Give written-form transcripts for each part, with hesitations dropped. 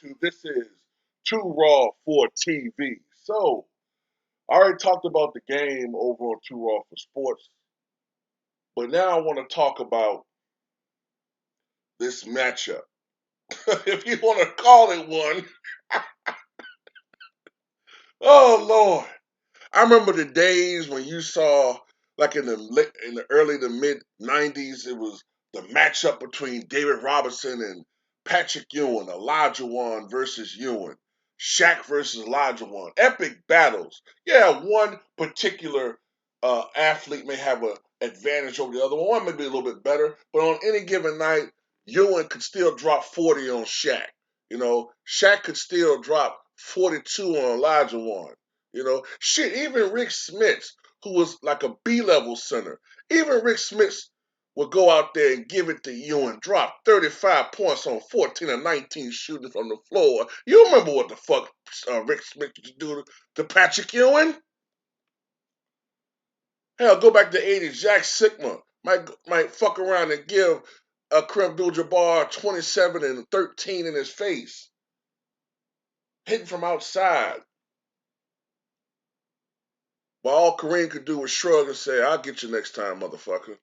to This is Too Raw for TV. So, I already talked about the game over on Too Raw for Sports, but now I want to talk about this matchup. If you want to call it one, oh Lord. I remember the days when you saw, like in the early to mid '90s, it was the matchup between David Robinson and Patrick Ewing, Elijah Wan versus Ewing, Shaq versus Elijah Wan, epic battles. Yeah, one particular athlete may have an advantage over the other one. One may be a little bit better, but on any given night, Ewing could still drop 40 on Shaq. Shaq could still drop 42 on Elijah Wan. Shit, even Rick Smits, who was like a B-level center, even Rick Smits would go out there and give it to you and drop 35 points on 14 or 19 shooting from the floor. You remember what the fuck Rick Smits used to do to Patrick Ewing? Hell, go back to the 80s. Jack Sigma might fuck around and give Kareem Abdul-Jabbar 27 and 13 in his face, hitting from outside. But all Kareem could do was shrug and say, "I'll get you next time, motherfucker."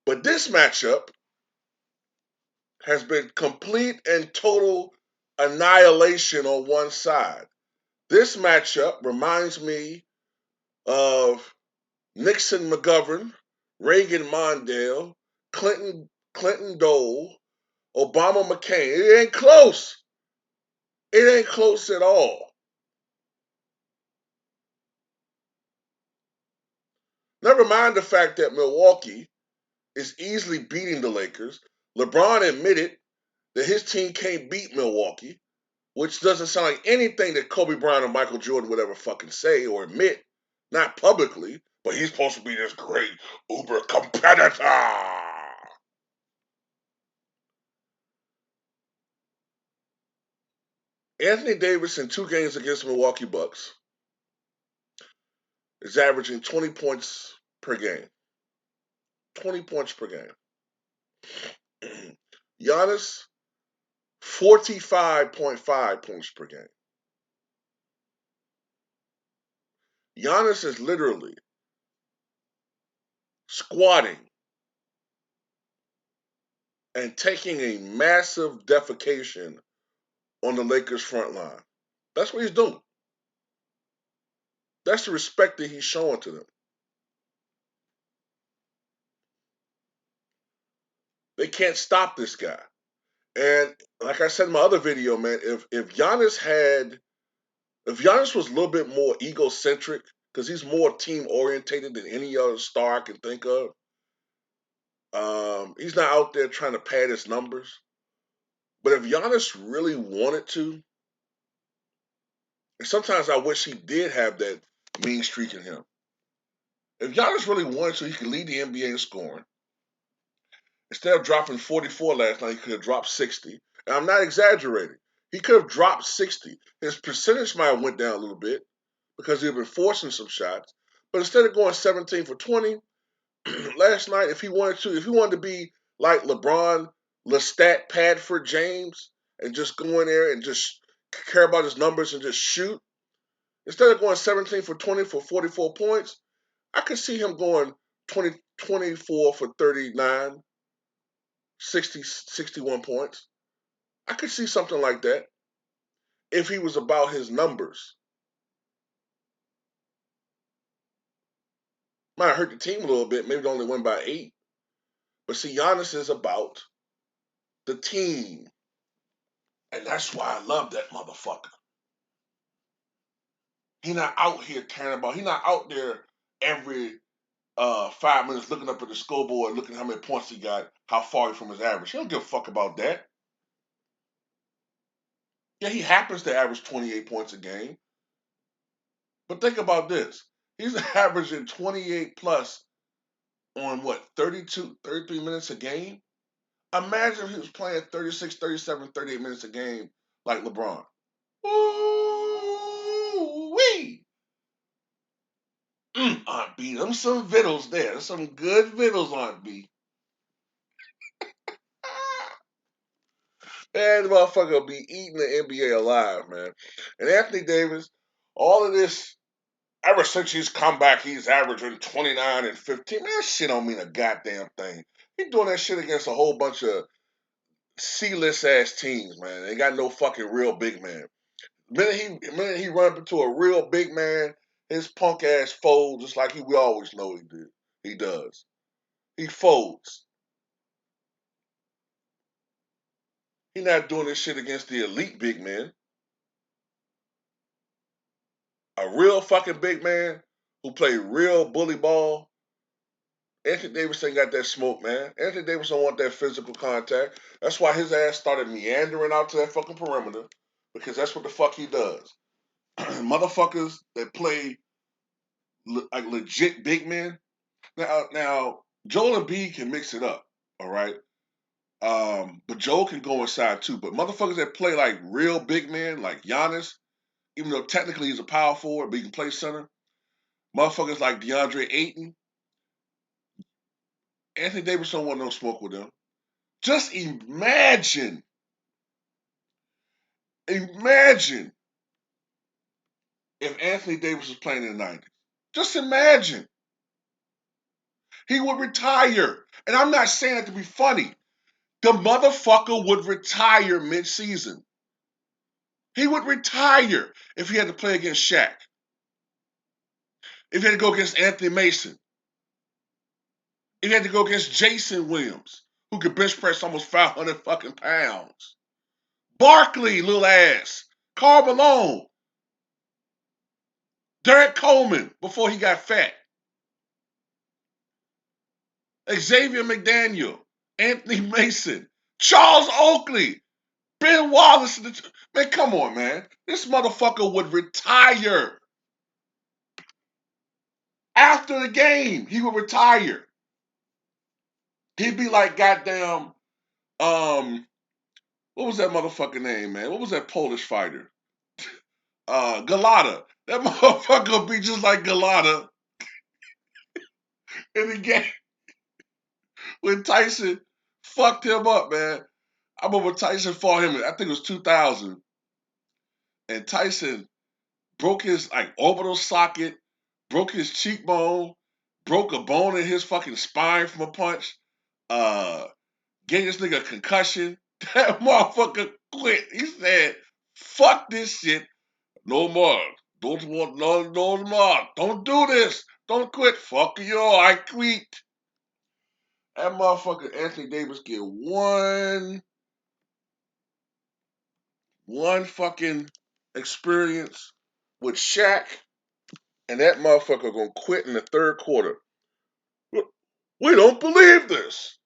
But this matchup has been complete and total annihilation on one side. This matchup reminds me of Nixon McGovern, Reagan Mondale, Clinton Dole, Obama McCain. It ain't close. It ain't close at all. Never mind the fact that Milwaukee is easily beating the Lakers. LeBron admitted that his team can't beat Milwaukee, which doesn't sound like anything that Kobe Bryant or Michael Jordan would ever fucking say or admit, not publicly, but he's supposed to be this great uber competitor. Anthony Davis in 2 games against Milwaukee Bucks is averaging 20 points per game. 20 points per game. Giannis, 45.5 points per game. Giannis is literally squatting and taking a massive defecation on the Lakers front line. That's what he's doing. That's the respect that he's showing to them. They can't stop this guy. And like I said in my other video, man, if Giannis was a little bit more egocentric, because he's more team orientated than any other star I can think of. He's not out there trying to pad his numbers. But if Giannis really wanted to, and sometimes I wish he did have that mean streak in him. If Giannis really wanted to, he could lead the NBA in scoring. Instead of dropping 44 last night, he could have dropped 60. And I'm not exaggerating. He could have dropped 60. His percentage might have went down a little bit because he'd been forcing some shots. But instead of going 17 for 20 last night, if he wanted to be like LeBron, Lestat, Padford, James, and just go in there and just care about his numbers and just shoot, instead of going 17 for 20 for 44 points, I could see him going 24 for 39, 60, 61 points. I could see something like that if he was about his numbers. Might hurt the team a little bit. Maybe they only win by 8. But see, Giannis is about the team. And that's why I love that motherfucker. He not out here caring about. He not out there every 5 minutes looking up at the scoreboard, looking how many points he got, how far he from his average. He don't give a fuck about that. Yeah, he happens to average 28 points a game. But think about this. He's averaging 28 plus on what, 32, 33 minutes a game? Imagine if he was playing 36, 37, 38 minutes a game like LeBron. Ooh-wee! Aunt B, them some vittles there. Some good vittles, Aunt B. Man, the motherfucker will be eating the NBA alive, man. And Anthony Davis, all of this, ever since he's come back, he's averaging 29 and 15. Man, that shit don't mean a goddamn thing. He doing that shit against a whole bunch of C-list ass teams, man. They got no fucking real big man. The minute he run up into a real big man, his punk ass folds just like we always know he did. He does. He folds. He not doing this shit against the elite big men. A real fucking big man who play real bully ball. Anthony Davis ain't got that smoke, man. Anthony Davis don't want that physical contact. That's why his ass started meandering out to that fucking perimeter, because that's what the fuck he does. Motherfuckers that play like legit big men. Now Joel Embiid can mix it up, all right. But Joel can go inside too. But motherfuckers that play like real big men, like Giannis, even though technically he's a power forward, but he can play center. Motherfuckers like DeAndre Ayton, Anthony Davis don't want no smoke with them. Just imagine if Anthony Davis was playing in the 90s. Just imagine. He would retire. And I'm not saying that to be funny. The motherfucker would retire mid-season. He would retire if he had to play against Shaq. If he had to go against Anthony Mason. If he had to go against Jason Williams, who could bench press almost 500 fucking pounds. Barkley, little ass. Karl Malone. Derek Coleman, before he got fat. Xavier McDaniel. Anthony Mason. Charles Oakley. Ben Wallace. Man, come on, man. This motherfucker would retire. After the game, he would retire. He'd be like goddamn, what was that motherfucker name, man? What was that Polish fighter? Galata. That motherfucker would be just like Galata in the game when Tyson fucked him up, man. I remember Tyson fought him, I think it was 2000, and Tyson broke his like orbital socket, broke his cheekbone, broke a bone in his fucking spine from a punch, gave this nigga a concussion. That motherfucker quit. He said, fuck this shit. No more. Don't want no more. Don't do this. Don't quit. Fuck you. I quit. That motherfucker Anthony Davis get one fucking experience with Shaq, and that motherfucker gonna quit in the third quarter. We don't believe this.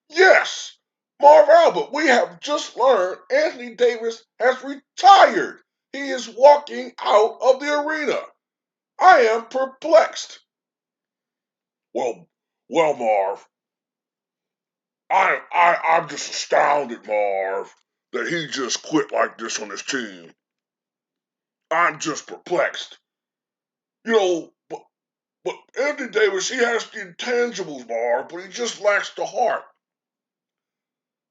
Yes, Marv Albert, we have just learned Anthony Davis has retired. He is walking out of the arena. I am perplexed. Well, Marv, I'm just astounded, Marv, that he just quit like this on his team. I'm just perplexed. You know, but Anthony Davis, he has the intangibles, Marv, but he just lacks the heart.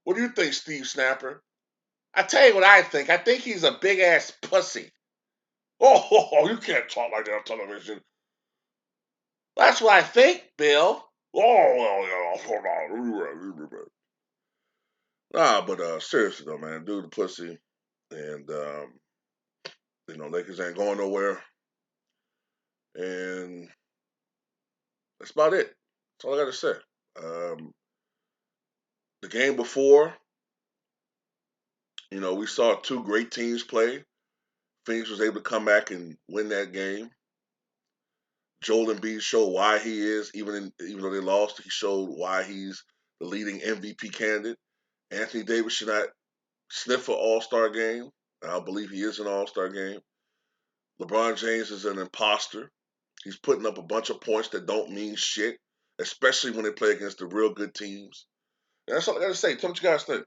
What do you think, Steve Snapper? I tell you what I think. I think he's a big ass pussy. Oh, you can't talk like that on television. That's what I think, Bill. Oh, well, yeah, hold on. Nah, but seriously though, man, dude, the pussy, and Lakers ain't going nowhere, and that's about it. That's all I got to say. Um, the game before, we saw two great teams play. Phoenix was able to come back and win that game. Joel Embiid showed why he is, even though they lost, he showed why he's the leading MVP candidate. Anthony Davis should not sniff an All-Star game. I believe he is an All-Star game. LeBron James is an imposter. He's putting up a bunch of points that don't mean shit, especially when they play against the real good teams. And that's all I got to say. Tell me what you guys think.